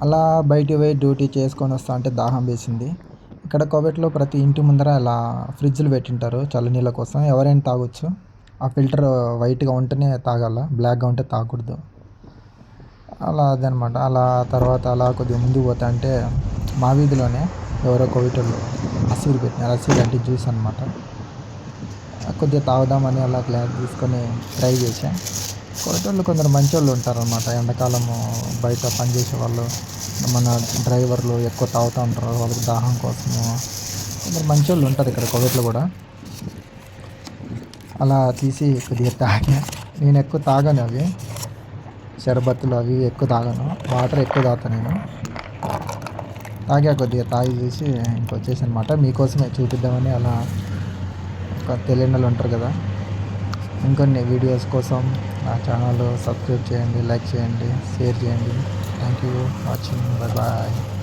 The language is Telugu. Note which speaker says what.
Speaker 1: అలా బయటికి పోయి డ్యూటీ చేసుకొని వస్తా అంటే దాహం వేసింది. ఇక్కడ కోవిడ్‌లో ప్రతి ఇంటి ముందర ఇలా ఫ్రిడ్జ్‌లు పెట్టింటారు చల్లనీళ్ళ కోసం. ఎవరైనా తాగొచ్చు. ఆ ఫిల్టర్ వైట్‌గా ఉంటేనే తాగాల. బ్లాక్‌గా ఉంటే తాగకూడదు. అలా అదనమాట. అలా తర్వాత అలా కొద్దిగా ముందుకు పోతాంటే మా వీధిలోనే ఎవరో కోవిటోళ్ళు అసీర్ పెట్టినారు. అసీర్ అంటే జ్యూస్ అనమాట. కొద్దిగా తాగుదామని అలా గ్లాస్ తీసుకొని ట్రై చేశా. కోవిటోళ్ళు కొందరు మంచోళ్ళు ఉంటారనమాట. ఎండాకాలము బయట పనిచేసేవాళ్ళు, మన డ్రైవర్లు ఎక్కువ తాగుతూ ఉంటారు. వాళ్ళకి దాహం కోసము కొందరు మంచోళ్ళు ఉంటారు ఇక్కడ కోవిడ్‌లో కూడా. అలా తీసి కొద్దిగా తాగా. నేను ఎక్కువ తాగను అవి. షర్బత్తులు అవి ఎక్కువ తాగను. వాటర్ ఎక్కువ తాగుతా నేను. తాగా కొద్దిగా తాగి చూసి ఇంకొచ్చేసానమాట. మీకోసమే చూపిద్దామని అలా ఒక తెలియనోళ్ళు ఉంటారు కదా! ఇంకొన్ని వీడియోస్ కోసం నా ఛానల్ సబ్స్క్రైబ్ చేయండి, లైక్ చేయండి, షేర్ చేయండి. Thank you watching. Bye bye.